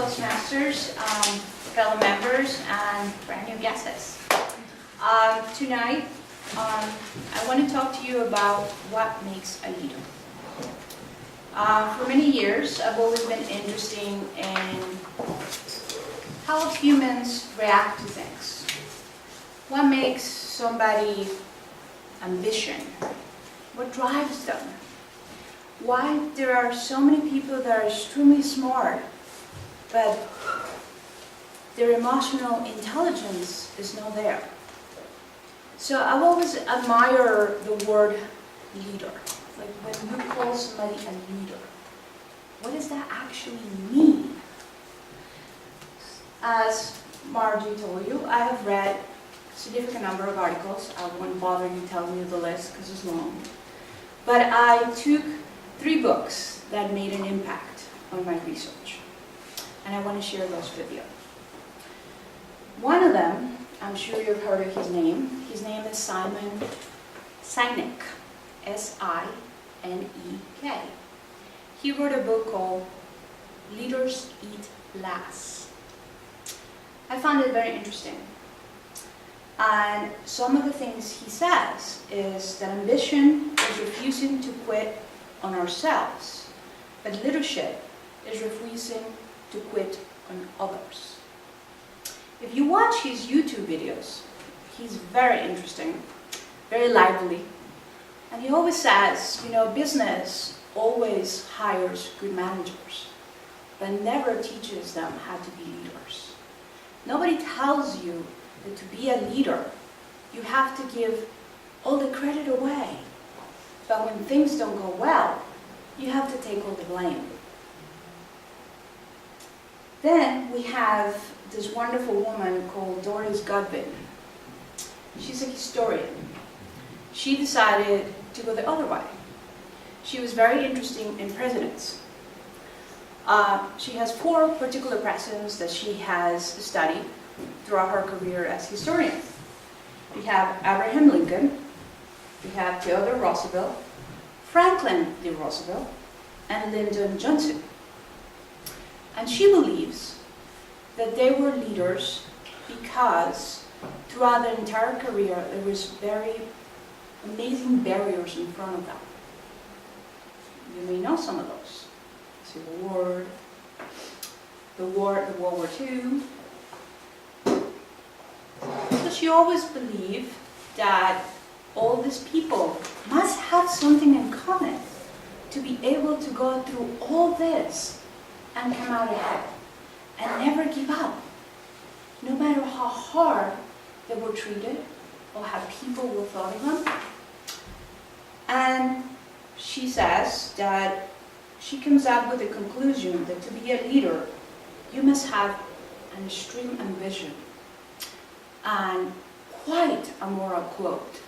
Toastmasters, fellow members, and brand new guests. Tonight, I want to talk to you about what makes a leader. For many years, I've always been interested in how humans react to things. What makes somebody ambition? What drives them? Why there are so many people that are extremely smart, but their emotional intelligence is not there. So I've always admired the word leader. Like when you call somebody a leader, what does that actually mean? As Margie told you, I have read a significant number of articles. I won't bother you telling you the list because it's long. But I took 3 books that made an impact on my research. And I want to share those with you. One of them, I'm sure you've heard of his name. His name is Simon Sinek, S-I-N-E-K. He wrote a book called Leaders Eat Last. I found it very interesting. And some of the things he says is that ambition is refusing to quit on ourselves, but leadership is refusing to quit on others. If you watch his YouTube videos, he's very interesting, very lively, and he always says, you know, business always hires good managers, but never teaches them how to be leaders. Nobody tells you that to be a leader, you have to give all the credit away. But when things don't go well, you have to take all the blame. Then we have this wonderful woman called Doris Godwin. She's a historian. She decided to go the other way. She was very interested in presidents. She has 4 particular presidents that she has studied throughout her career as historian. We have Abraham Lincoln, we have Theodore Roosevelt, Franklin D. Roosevelt, and Lyndon Johnson. And she believes that they were leaders because throughout their entire career there was very amazing barriers in front of them. You may know some of those. Civil War, the World War II. So she always believed that all these people must have something in common to be able to go through all this and come out ahead and never give up, no matter how hard they were treated or how people were thought of them. And she says that she comes up with the conclusion that to be a leader, you must have an extreme ambition and quite a moral quote.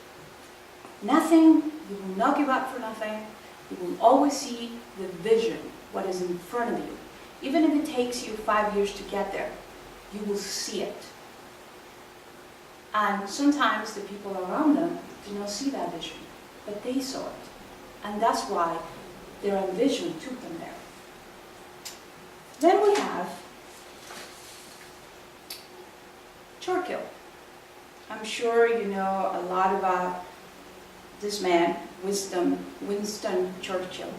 Nothing, you will not give up for nothing. You will always see the vision, what is in front of you. Even if it takes you 5 years to get there, you will see it. And sometimes the people around them do not see that vision, but they saw it. And that's why their ambition took them there. Then we have Churchill. I'm sure you know a lot about this man, Winston Churchill.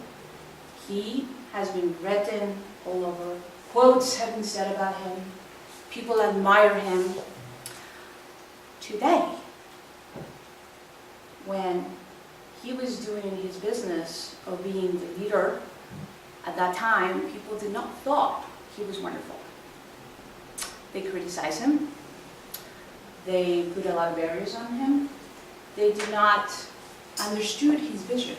He has been written all over. Quotes have been said about him. People admire him. Today, when he was doing his business of being the leader, at that time, people did not thought he was wonderful. They criticized him. They put a lot of barriers on him. They did not understood his vision.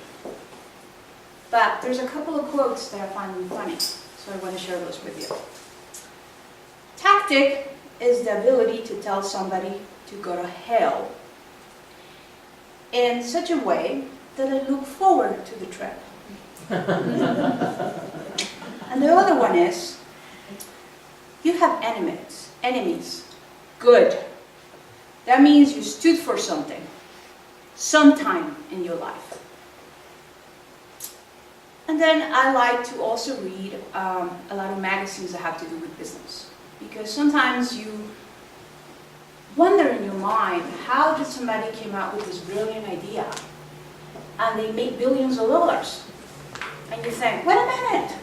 But there's a couple of quotes that I find funny, so I want to share those with you. Tactic is the ability to tell somebody to go to hell in such a way that they look forward to the trip. And the other one is, you have enemies. Good. That means you stood for something, sometime in your life. And then I like to also read a lot of magazines that have to do with business. Because sometimes you wonder in your mind, how did somebody came out with this brilliant idea? And they make billions of dollars. And you think, wait a minute,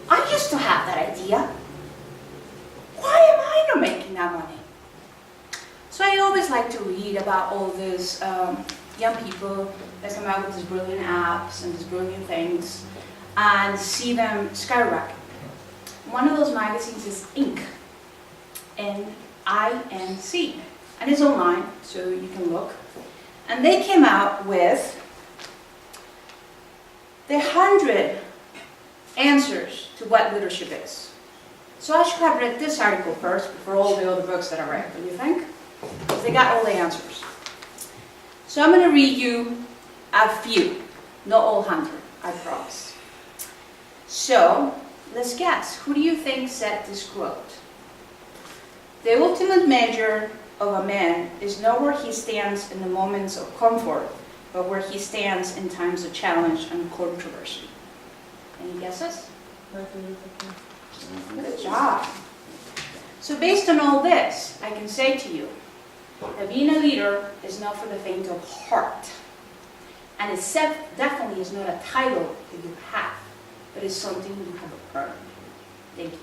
I used to have that idea. Why am I not making that money? So I always like to read about all these young people that come out with these brilliant apps and these brilliant things and see them skyrocket. One of those magazines is Inc. N-I-N-C. And it's online, so you can look. And they came out with the 100 answers to what leadership is. So I should have read this article first before all the other books that I read, don't you think? Because they got all the answers. So I'm going to read you a few, not all 100, I promise. So, let's guess. Who do you think said this quote? The ultimate measure of a man is not where he stands in the moments of comfort, but where he stands in times of challenge and controversy. Any guesses? Good job. So based on all this, I can say to you that being a leader is not for the faint of heart. And it definitely is not a title that you have, but it's something you have earned. Thank you.